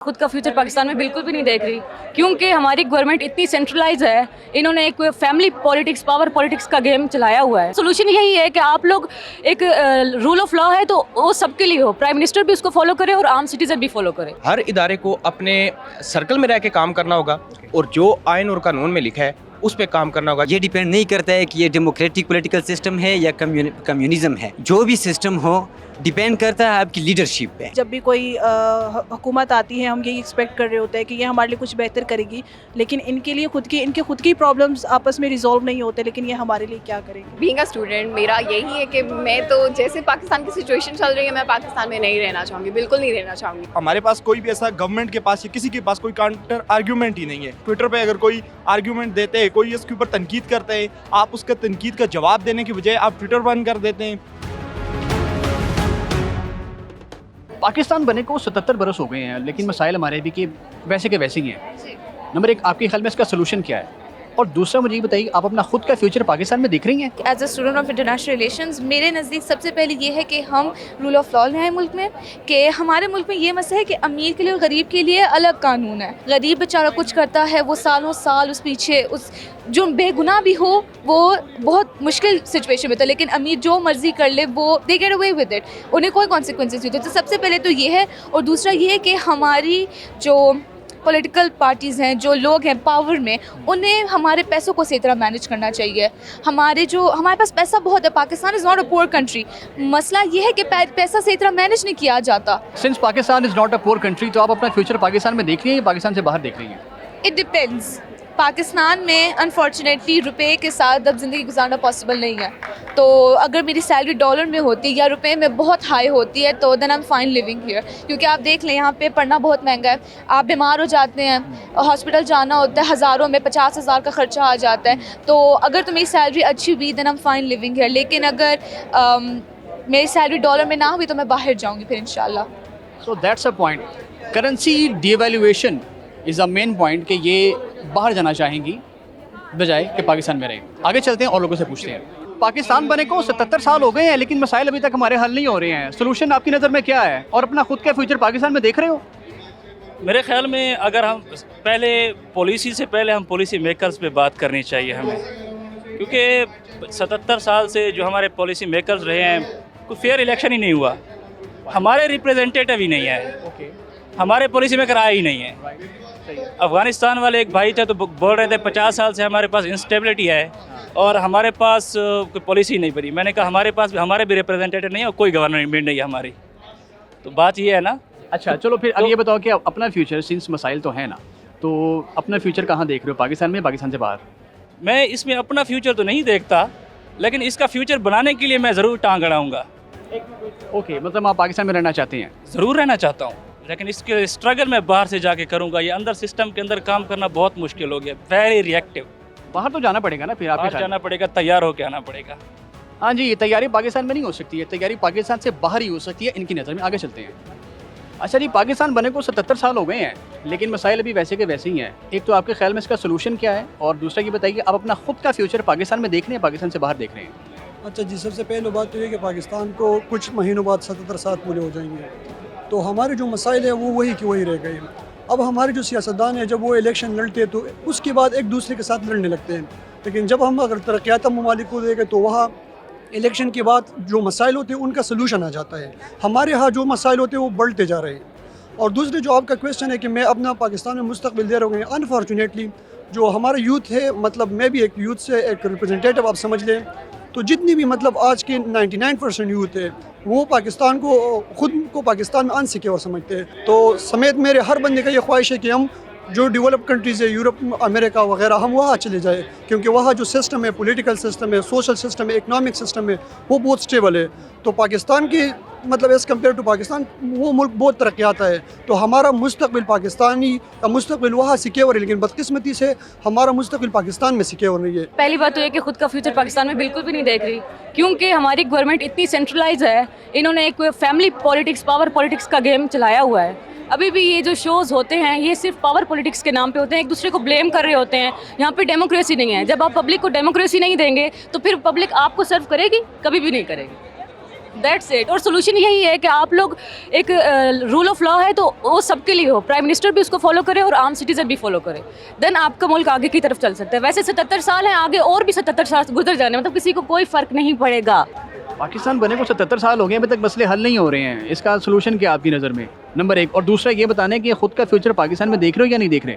खुद का फ्यूचर पाकिस्तान में बिल्कुल भी नहीं देख रही, क्योंकि हमारी गवर्नमेंट इतनी सेंट्रलाइज है। इन्होंने एक फैमिली पॉलिटिक्स, पावर पॉलिटिक्स का गेम चलाया हुआ है। सोल्यूशन यही है कि आप लोग एक रूल ऑफ लॉ है तो वो सबके लिए हो, प्राइम मिनिस्टर भी उसको फॉलो करे और आम सिटीजन भी फॉलो करे। हर इदारे को अपने सर्कल में रह के काम करना होगा और जो आइन और कानून में लिखा है उस पे काम करना होगा। ये डिपेंड नहीं करता है कि ये डेमोक्रेटिक पॉलिटिकल सिस्टम है या कम्युनिज्म है। जो भी सिस्टम हो डिपेंड करता है आपकी लीडरशिप पे। जब भी कोई हुकूमत आती है हम यही एक्सपेक्ट कर रहे होते हैं कि ये हमारे लिए कुछ बेहतर करेगी, लेकिन इनके खुद की प्रॉब्लम्स आपस में रिजॉल्व नहीं होते, लेकिन ये हमारे लिए क्या करेगी। बीइंग अ स्टूडेंट मेरा यही है कि मैं तो जैसे पाकिस्तान की सिचुएशन चल रही है, मैं पाकिस्तान में नहीं रहना चाहूँगी, बिल्कुल नहीं रहना चाहूँगी। हमारे पास कोई भी ऐसा गवर्नमेंट के पास या किसी के पास कोई काउंटर आर्ग्यूमेंट ही नहीं है। ट्विटर पे अगर कोई आर्ग्यूमेंट देते हैं, कोई इसके ऊपर तनकीद करते हैं, आप उसका तनकीद का जवाब देने की बजाय आप ट्विटर बंद कर देते हैं। पाकिस्तान बने को 77 बरस हो गए हैं, लेकिन मसाइल हमारे भी कि वैसे के वैसे ही हैं। नंबर एक, आपके ख्याल में इसका सोल्यूशन क्या है? और दूसरा मुझे ये बताइए, आप अपना खुद का फ्यूचर पाकिस्तान में देख रही हैं? As a student of international relations मेरे नज़दीक सबसे पहले ये है कि हम रूल ऑफ लॉ हैं मुल्क में, कि हमारे मुल्क में ये मसला है कि अमीर के लिए और गरीब के लिए अलग कानून है। गरीब बेचारा कुछ करता है, वो सालों साल उस पीछे, उस जो बेगुनाह भी हो वो बहुत मुश्किल सिचुएशन में था, लेकिन अमीर जो मर्जी कर ले वो they get away with it, उन्हें कोई कॉन्सिक्वेंसेस नहीं होते। तो सबसे पहले तो ये है, और दूसरा ये है कि हमारी जो पॉलिटिकल पार्टीज़ हैं, जो लोग हैं पावर में, उन्हें हमारे पैसों को सही तरह मैनेज करना चाहिए। हमारे पास पैसा बहुत है, Pakistan is not a poor country. मसला ये है कि पैसा सही तरह मैनेज नहीं किया जाता। Since Pakistan is not a poor country, तो आप अपना फ्यूचर पाकिस्तान में देख रही हैं या पाकिस्तान से बाहर देख रही हैं? It depends. पाकिस्तान में अनफॉर्चुनेटली रुपए के साथ अब ज़िंदगी गुजारना पॉसिबल नहीं है। तो अगर मेरी सैलरी डॉलर में होती या रुपए में बहुत हाई होती है तो then I am fine living here, क्योंकि आप देख लें यहाँ पे पढ़ना बहुत महंगा है। आप बीमार हो जाते हैं, हॉस्पिटल जाना होता है, हज़ारों में 50,000 का ख़र्चा आ जाता है। तो अगर तो मेरी सैलरी अच्छी हुई then I am fine living here, लेकिन अगर मेरी सैलरी डॉलर में ना हुई तो मैं बाहर जाऊँगी फिर इंशाल्लाह। So that's a point. Currency devaluation is a main point कि ये बाहर जाना चाहेंगी बजाय कि पाकिस्तान में रहें। आगे चलते हैं और लोगों से पूछते हैं। पाकिस्तान बने को 77 साल हो गए हैं, लेकिन मसाइल अभी तक हमारे हल नहीं हो रहे हैं। सोल्यूशन आपकी नज़र में क्या है, और अपना खुद का फ्यूचर पाकिस्तान में देख रहे हो? मेरे ख्याल में अगर हम पहले पॉलिसी से पहले हम पॉलिसी मेकर्स पे बात करनी चाहिए हमें, क्योंकि 77 साल से जो हमारे पॉलिसी मेकर्स रहे हैं, कोई फेयर इलेक्शन ही नहीं हुआ, हमारे रिप्रेजेंटेटिव ही नहीं है, हमारे पॉलिसी मेकर आए ही नहीं है। अफ़गानिस्तान वाले एक भाई थे तो बोल रहे थे 50 साल से हमारे पास इंस्टेबिलिटी है और हमारे पास कोई पॉलिसी नहीं बनी। मैंने कहा हमारे भी रिप्रेजेंटेटिव नहीं है और कोई गवर्नमेंट नहीं है हमारी, तो बात ये है ना। अच्छा चलो फिर अब ये बताओ कि अपना फ्यूचर, सिंस मसाइल तो है ना, तो अपना फ्यूचर कहाँ देख रहे हो, पाकिस्तान में, पाकिस्तान से बाहर? मैं इसमें अपना फ्यूचर तो नहीं देखता, लेकिन इसका फ्यूचर बनाने के लिए मैं ज़रूर टांग अड़ाऊँगा। ओके, मतलब आप पाकिस्तान में रहना चाहते हैं? ज़रूर रहना चाहता हूँ, लेकिन इसके स्ट्रगल मैं बाहर से जाके करूँगा। ये अंदर सिस्टम के अंदर काम करना बहुत मुश्किल हो गया, वेरी रिएक्टिव। बाहर तो जाना पड़ेगा ना, फिर आपके जाना पड़ेगा, तैयार होके आना पड़ेगा। हाँ जी, ये तैयारी पाकिस्तान में नहीं हो सकती है, तैयारी पाकिस्तान से बाहर ही हो सकती है इनकी नज़र में। आगे चलते हैं। अच्छा जी, पाकिस्तान बने को 77 साल हो गए हैं, लेकिन मसाइल अभी वैसे के वैसे ही हैं। एक तो आपके ख्याल में इसका सोल्यूशन क्या है, और दूसरा ये बताइए आप अपना खुद का फ्यूचर पाकिस्तान में देख रहे हैं, पाकिस्तान से बाहर देख रहे हैं? अच्छा जी, सबसे पहले बात तो ये कि पाकिस्तान को कुछ महीनों बाद 77 साल पूरे हो जाएंगे, तो हमारे जो मसाइल है वो वही कि वही रह गए। अब हमारे जो सियासतदान हैं जब वो इलेक्शन लड़ते हैं तो उसके बाद एक दूसरे के साथ लड़ने लगते हैं, लेकिन जब हम अगर तरक्यात ममालिक को देखें तो वहाँ इलेक्शन के बाद जो मसाइल होते हैं उनका सलूशन आ जाता है। हमारे यहाँ जो मसाइल होते हैं वो बढ़ते जा रहे हैं। और दूसरे जो आपका क्वेश्चन है कि मैं अपना पाकिस्तान में मुस्तकबिल दे रहा हूँ, अनफॉर्चुनेटली जो हमारा यूथ है, मतलब मैं भी एक यूथ से एक रिप्रेजेंटेटिव आप समझ लें, तो जितनी भी मतलब आज के 99% यूथ है वो पाकिस्तान को, खुद को पाकिस्तान में अनसिक्योर समझते हैं। तो समेत मेरे हर बंदे का ये ख्वाहिश है कि हम जो डेवलप कंट्रीज़ है, यूरोप, अमेरिका वगैरह, हम वहाँ चले जाए, क्योंकि वहाँ जो सिस्टम है, पॉलिटिकल सिस्टम है, सोशल सिस्टम है, इकनॉमिक सिस्टम है, वो बहुत स्टेबल है। तो पाकिस्तान की मतलब एज़ कम्पेयर टू पाकिस्तान वो मुल्क बहुत तरक्की आता है। तो हमारा मुस्तकबिल पाकिस्तानी का मुस्तकबिल वहाँ सिक्योर है, लेकिन बदकिस्मती से हमारा मुस्तकबिल पाकिस्तान में सिक्योर नहीं है। पहली बात तो ये कि खुद का फ्यूचर पाकिस्तान में बिल्कुल भी नहीं देख रही, क्योंकि हमारी गवर्नमेंट इतनी सेंट्रलाइज है। इन्होंने एक फैमिली पॉलिटिक्स, पावर पॉलिटिक्स का गेम चलाया हुआ है। अभी भी ये जो शोज़ होते हैं ये सिर्फ पावर पॉलिटिक्स के नाम पे होते हैं, एक दूसरे को ब्लेम कर रहे होते हैं। यहाँ पे डेमोक्रेसी नहीं है। जब आप पब्लिक को डेमोक्रेसी नहीं देंगे तो फिर पब्लिक आपको सर्व करेगी? कभी भी नहीं करेगी। That's it. और सोल्यूशन यही है कि आप लोग एक रूल ऑफ लॉ है तो वो सबके लिए हो, प्राइम मिनिस्टर भी उसको फॉलो करे और आम सिटीजन भी फॉलो करे, देन आपका मुल्क आगे की तरफ चल सकता है. वैसे 77 साल हैं, आगे और भी 77 साल गुजर जाने, मतलब किसी को कोई फ़र्क नहीं पड़ेगा. पाकिस्तान बने को 77 साल हो गए, अभी तक मसले हल नहीं हो रहे हैं. इसका सोल्यूशन क्या आपकी नज़र में, नंबर एक? और दूसरा ये बताना है कि ख़ुद का फ्यूचर पाकिस्तान में देख रहे हो या नहीं देख रहे?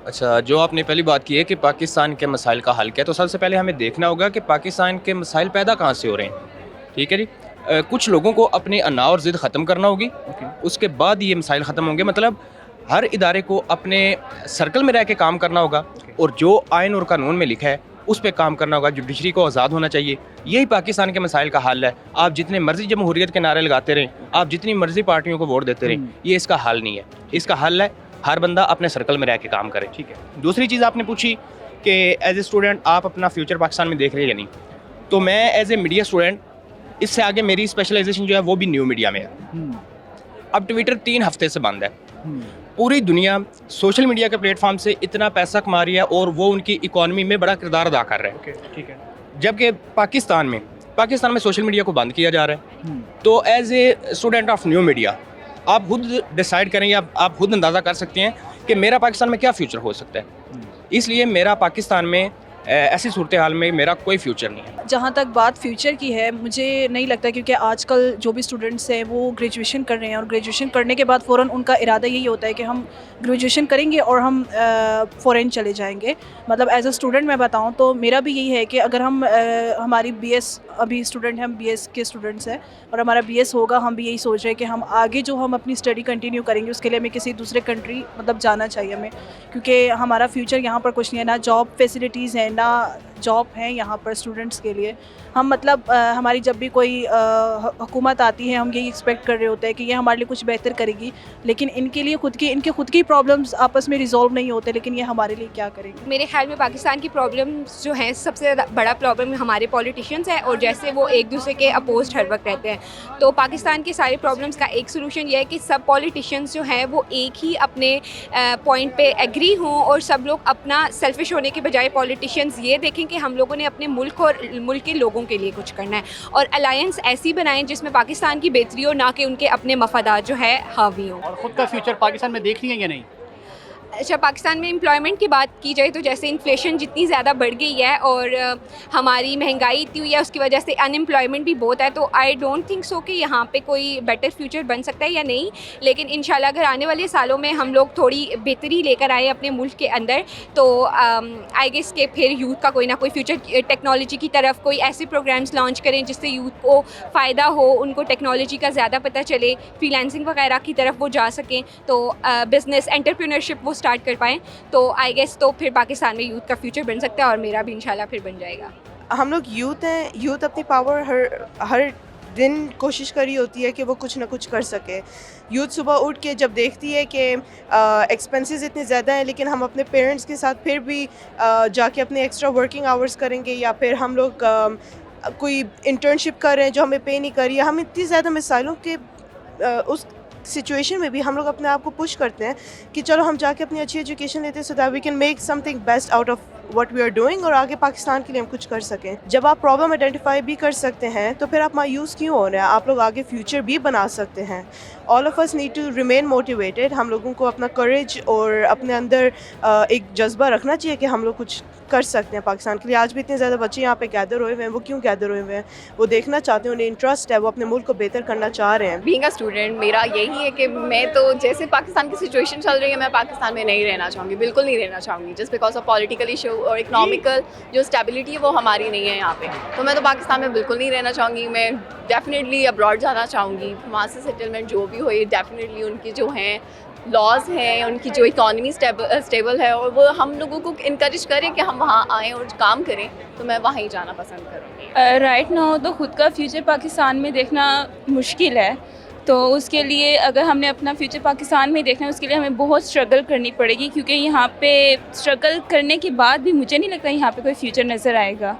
अच्छा, जो आपने पहली बात की है कि पाकिस्तान के मसाइल का हल क्या है, तो सबसे पहले हमें देखना होगा कि पाकिस्तान के मसाइल पैदा कहाँ से हो रहे हैं. ठीक है जी. कुछ लोगों को अपने अना और ज़िद ख़त्म करना होगी, उसके बाद ये मसाइल ख़त्म होंगे. मतलब हर इदारे को अपने सर्कल में रह के काम करना होगा और जो आइन और कानून में लिखा है उस पर काम करना होगा. जुडिशरी को आज़ाद होना चाहिए. यही पाकिस्तान के मसाइल का हल है. आप जितने मर्जी जमहूरियत के नारे लगाते रहें, आप जितनी मर्जी पार्टियों को वोट देते रहें, ये इसका हल नहीं है. इसका हल है हर बंदा अपने सर्कल में रह के काम करे. ठीक है. दूसरी चीज़ आपने पूछी कि एज ए स्टूडेंट आप अपना फ्यूचर पाकिस्तान में देख रहे हैं या नहीं, तो मैं एज ए मीडिया स्टूडेंट, इससे आगे मेरी स्पेशलाइजेशन जो है वो भी न्यू मीडिया में है. अब ट्विटर 3 हफ्ते से बंद है. पूरी दुनिया सोशल मीडिया के प्लेटफॉर्म से इतना पैसा कमा रही है और वो उनकी इकॉनमी में बड़ा किरदार अदा कर रहे हैं. ठीक है. जबकि पाकिस्तान में सोशल मीडिया को बंद किया जा रहा है. तो as a student of new media आप खुद डिसाइड करें या आप खुद अंदाज़ा कर सकते हैं कि मेरा पाकिस्तान में क्या फ्यूचर हो सकता है. इसलिए मेरा पाकिस्तान में ऐसी सूरत हाल में मेरा कोई फ्यूचर नहीं है. जहाँ तक बात फ्यूचर की है, मुझे नहीं लगता, क्योंकि आजकल जो भी स्टूडेंट्स हैं वो ग्रेजुएशन कर रहे हैं और ग्रेजुएशन करने के बाद फ़ौरन उनका इरादा यही होता है कि हम ग्रेजुएशन करेंगे और हम फ़ॉरेन चले जाएंगे. मतलब एज अ स्टूडेंट मैं बताऊँ तो मेरा भी यही है कि अगर हम हमारी BS अभी स्टूडेंट हैं, हम BS के स्टूडेंट्स हैं और हमारा BS होगा, हम भी यही सोच रहे हैं कि हम आगे जो हम अपनी स्टडी कंटिन्यू करेंगे उसके लिए हमें किसी दूसरे कंट्री मतलब जाना चाहिए हमें, क्योंकि हमारा फ्यूचर यहाँ पर कुछ नहीं है. ना जॉब फैसिलिटीज़ हैं, ना जॉब है यहाँ पर स्टूडेंट्स के लिए. हम मतलब हमारी जब भी कोई हुकूमत आती है हम यही एक्सपेक्ट कर रहे होते हैं कि ये हमारे लिए कुछ बेहतर करेगी, लेकिन इनके खुद की प्रॉब्लम्स आपस में रिजॉल्व नहीं होते, लेकिन ये हमारे लिए क्या करेगी. मेरे ख्याल में पाकिस्तान की प्रॉब्लम्स जो हैं, सबसे बड़ा प्रॉब्लम हमारे पॉलिटिशियंस है, और जैसे वो एक दूसरे के अपोज्ड हर वक्त रहते हैं. तो पाकिस्तान की सारी प्रॉब्लम्स का एक सोल्यूशन ये है कि सब पॉलिटिशियंस जो हैं वो एक ही अपने पॉइंट पे एग्री हों और सब लोग अपना सेल्फिश होने के बजाय पॉलिटिशियंस ये देखें कि हम लोगों ने अपने मुल्क और मुल्क के लोगों के लिए कुछ करना है, और अलायंस ऐसी बनाएं जिसमें पाकिस्तान की बेहतरी हो, ना कि उनके अपने मफादात जो है हावी हो. और ख़ुद का फ्यूचर पाकिस्तान में देख रही है या नहीं? अच्छा, पाकिस्तान में एम्प्लॉयमेंट की बात की जाए तो जैसे इन्फ्लेशन जितनी ज़्यादा बढ़ गई है और हमारी महंगाई इतनी हुई है, उसकी वजह से अनएम्प्लॉयमेंट भी बहुत है. तो आई डोंट थिंक सो कि यहाँ पे कोई बेटर फ्यूचर बन सकता है या नहीं. लेकिन इंशाल्लाह अगर आने वाले सालों में हम लोग थोड़ी बेहतरी लेकर आए अपने मुल्क के अंदर, तो आई गेस के फिर यूथ का कोई ना कोई फ्यूचर, टेक्नोलॉजी की तरफ कोई ऐसे प्रोग्राम्स लॉन्च करें जिससे यूथ को फ़ायदा हो, उनको टेक्नोलॉजी का ज़्यादा पता चले, फ्रीलांसिंग वगैरह की तरफ वो जा सकें, तो बिज़नेस एंटरप्रेन्योरशिप वो स्टार्ट कर पाएँ. तो आई गेस तो फिर पाकिस्तान में यूथ का फ्यूचर बन सकता है, और मेरा भी इंशाल्लाह फिर बन जाएगा. हम लोग यूथ हैं, यूथ अपनी पावर हर दिन कोशिश करी होती है कि वो कुछ ना कुछ कर सके. यूथ सुबह उठ के जब देखती है कि एक्सपेंसेस इतने ज़्यादा हैं, लेकिन हम अपने पेरेंट्स के साथ फिर भी जाके अपने एक्स्ट्रा वर्किंग आवर्स करेंगे, या फिर हम लोग कोई इंटर्नशिप कर रहे हैं जो हमें पे नहीं कर रही है. हम इतनी ज़्यादा मिसाइलों के उस सिचुएशन में भी हम लोग अपने आप को पुश करते हैं कि चलो हम जाके अपनी अच्छी एजुकेशन लेते हैं, so that we can make something best out of what we are doing, और आगे पाकिस्तान के लिए हम कुछ कर सकें. जब आप प्रॉब्लम आइडेंटिफाई भी कर सकते हैं तो फिर आप मायूस क्यों हो रहे हैं? आप लोग आगे फ्यूचर भी बना सकते हैं. All of us need to remain motivated. हम लोगों को अपना करेज और अपने अंदर एक जज्बा रखना चाहिए कि हम लोग कुछ कर सकते हैं पाकिस्तान के लिए. आज भी इतने ज़्यादा बच्चे यहाँ पे गैदर हुए हुए हैं. वो क्यों गैदर हुए हुए हैं? वो देखना चाहते हैं, उन्हें इंटरेस्ट है, वो अपने मुल्क को बेहतर करना चाह रहे हैं. बीइंग अ स्टूडेंट मेरा यही है कि मैं तो जैसे पाकिस्तान की सिचुएशन चल रही है, मैं पाकिस्तान में नहीं रहना चाहूँगी, बिल्कुल नहीं रहना चाहूँगी, just because of political issue और इकनॉमिकल जो स्टेबिलिटी है वो हमारी नहीं है यहाँ पे. तो मैं तो पाकिस्तान में बिल्कुल नहीं रहना चाहूँगी. मैं डेफिनेटली अब्रॉड जाना चाहूँगी. वहाँ से सेटलमेंट जो भी हो, ये डेफिनेटली उनकी जो हैं लॉज हैं, उनकी जो इकॉनमी स्टेबल है, और वो हम लोगों को इनकरेज करें कि हम वहाँ आएँ और काम करें, तो मैं वहाँ ही जाना पसंद करूँगी. राइट नाउ तो खुद का फ्यूचर पाकिस्तान में देखना मुश्किल है. तो उसके लिए अगर हमने अपना फ्यूचर पाकिस्तान में देखना है, उसके लिए हमें बहुत स्ट्रगल करनी पड़ेगी, क्योंकि यहाँ पे स्ट्रगल करने के बाद भी मुझे नहीं लगता यहाँ पे कोई फ्यूचर नज़र आएगा.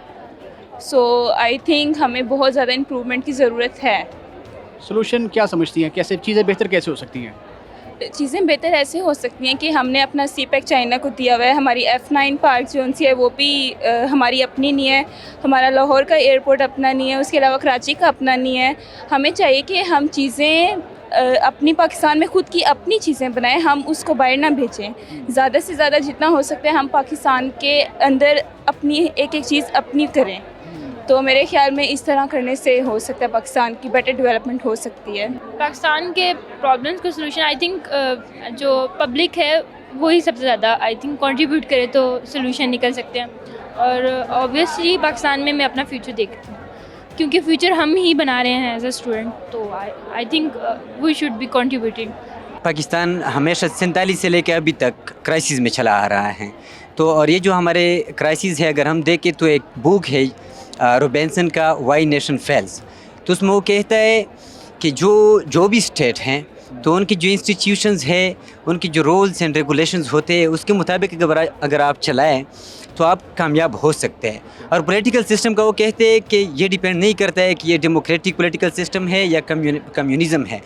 सो आई थिंक हमें बहुत ज़्यादा इम्प्रूवमेंट की ज़रूरत है. सोल्यूशन क्या समझती हैं, कैसे चीज़ें बेहतर कैसे हो सकती हैं? چیزیں بہتر ایسے ہو سکتی ہیں کہ ہم نے اپنا سی پیک چائنا کو دیا ہوا ہے, ہماری F9 پارک جو سی ہے وہ بھی ہماری اپنی نہیں ہے, ہمارا لاہور کا ایئرپورٹ اپنا نہیں ہے, اس کے علاوہ کراچی کا اپنا نہیں ہے. ہمیں چاہیے کہ ہم چیزیں اپنی پاکستان میں خود کی اپنی چیزیں بنائیں, ہم اس کو باہر نہ بھیجیں. زیادہ سے زیادہ جتنا ہو سکتا ہے ہم پاکستان کے اندر اپنی ایک ایک چیز اپنی کریں. تو میرے خیال میں اس طرح کرنے سے ہو سکتا ہے پاکستان کی بیٹر ڈیولپمنٹ ہو سکتی ہے. پاکستان کے پرابلمس کو سلوشن آئی تھنک جو پبلک ہے وہی سب سے زیادہ آئی تھنک کنٹریبیوٹ کرے تو سلوشن نکل سکتے ہیں. اور آبویسلی پاکستان میں اپنا فیوچر دیکھتی ہوں کیونکہ فیوچر ہم ہی بنا رہے ہیں ایز اے اسٹوڈنٹ, تو I think we should be contributing. Pakistan ہمیشہ 47 سے لے کے ابھی تک کرائسس میں چلا آ رہا ہے. تو اور یہ جو ہمارے کرائسس ہے اگر ہم دیکھیں تو ایک بک ہے روبینسن کا وائی نیشن فیلز, تو اس میں وہ کہتا ہے کہ جو بھی اسٹیٹ ہیں تو ان کی جو انسٹیٹیوشنز ہے, ان کی جو رولز اینڈ ریگولیشنز ہوتے ہیں اس کے مطابق اگر آپ چلائیں تو آپ کامیاب ہو سکتے ہیں. اور پولیٹیکل سسٹم کا وہ کہتے ہیں کہ یہ ڈیپینڈ نہیں کرتا ہے کہ یہ ڈیموکریٹک پولیٹیکل سسٹم ہے یا کمیونزم ہے.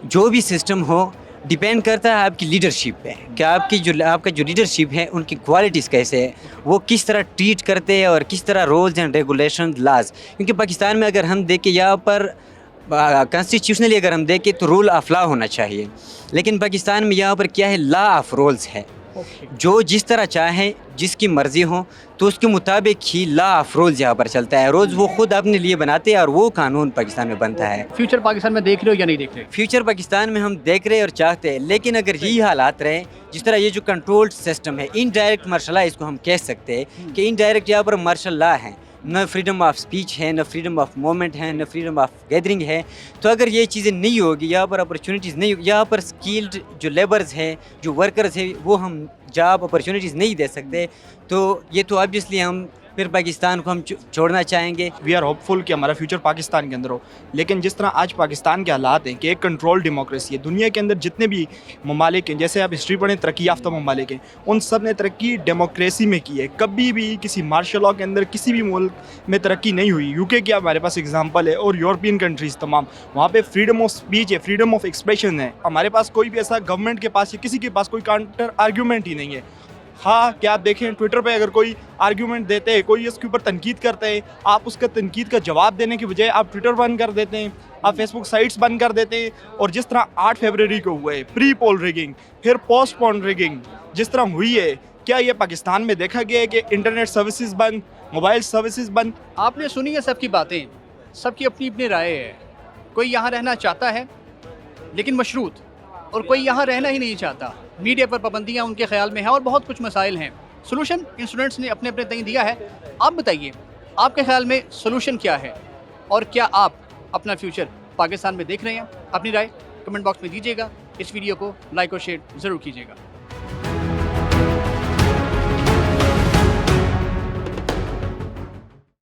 جو بھی سسٹم ہو ڈیپینڈ کرتا ہے آپ کی لیڈرشپ پہ, کہ آپ کا جو لیڈرشپ ہے ان کی کوالٹیز کیسے ہے, وہ کس طرح ٹریٹ کرتے ہیں اور کس طرح رولز اینڈ ریگولیشن لاز. کیونکہ پاکستان میں اگر ہم دیکھیں یہاں پر کانسٹیٹیوشنلی اگر ہم دیکھیں تو رول آف لا ہونا چاہیے, لیکن پاکستان میں یہاں پر کیا ہے, لا آف رولز ہے. جو جس طرح چاہیں جس کی مرضی ہو تو اس کے مطابق ہی لا آف رولز یہاں پر چلتا ہے. رولز وہ خود اپنے لیے بناتے ہیں اور وہ قانون پاکستان میں بنتا ہے. فیوچر پاکستان میں دیکھ رہے ہو یا نہیں دیکھ رہے؟ فیوچر پاکستان میں ہم دیکھ رہے اور چاہتے ہیں, لیکن اگر یہی حالات رہے جس طرح یہ جو کنٹرولڈ سسٹم ہے, انڈائریکٹ مارشل لا اس کو ہم کہہ سکتے ہیں کہ انڈائریکٹ یہاں پر مارشل لا ہے, نہ فریڈم آف سپیچ ہے, نہ فریڈم آف موومنٹ ہے, نہ فریڈم آف گیدرنگ ہے. تو اگر یہ چیزیں نہیں ہوگی, یہاں پر اپرچونیٹیز نہیں ہوگی, یہاں پر اسکلڈ جو لیبرز ہیں, جو ورکرز ہیں, وہ ہم جاب اپرچونیٹیز نہیں دے سکتے. تو یہ تو آبویسلی ہم پھر پاکستان کو ہم چھوڑنا چاہیں گے. وی آر ہوپ فل کہ ہمارا فیوچر پاکستان کے اندر ہو, لیکن جس طرح آج پاکستان کے حالات ہیں کہ ایک کنٹرول ڈیموکریسی ہے. دنیا کے اندر جتنے بھی ممالک ہیں, جیسے آپ ہسٹری پڑھیں, ترقی یافتہ ممالک ہیں, ان سب نے ترقی ڈیموکریسی میں کی ہے. کبھی بھی کسی مارشل لاء کے اندر کسی بھی ملک میں ترقی نہیں ہوئی. یو کے کی ہمارے پاس اگزامپل ہے, اور یورپین کنٹریز تمام, وہاں پہ فریڈم آف سپیچ ہے, فریڈم آف ایکسپریشن ہے. ہمارے پاس کوئی بھی ایسا گورنمنٹ کے پاس یا کسی کے پاس کوئی کاؤنٹر آرگیومنٹ ہی نہیں ہے. ہاں کیا آپ دیکھیں ٹویٹر پہ اگر کوئی آرگیومنٹ دیتے ہیں, کوئی اس کے اوپر تنقید کرتے ہیں, آپ اس کا تنقید کا جواب دینے کی بجائے آپ ٹویٹر بند کر دیتے ہیں, آپ فیس بک سائٹس بند کر دیتے ہیں. اور جس طرح 8 فروری کو ہوئے پری پول ریگنگ, پھر پوسٹ پول ریگنگ جس طرح ہوئی ہے, کیا یہ پاکستان میں دیکھا گیا ہے کہ انٹرنیٹ سروسز بند, موبائل سروسز بند؟ آپ نے سنی ہے سب کی باتیں, سب کی اپنی اپنی رائے ہے. کوئی یہاں رہنا چاہتا ہے لیکن مشروط, اور کوئی یہاں رہنا ہی نہیں چاہتا. میڈیا پر پابندیاں ان کے خیال میں ہیں, اور بہت کچھ مسائل ہیں. سلوشن ان اسٹوڈنٹس نے اپنے تئیں دیا ہے. آپ بتائیے آپ کے خیال میں سلوشن کیا ہے, اور کیا آپ اپنا فیوچر پاکستان میں دیکھ رہے ہیں؟ اپنی رائے کمنٹ باکس میں دیجیے گا. اس ویڈیو کو لائک اور شیئر ضرور کیجیے گا.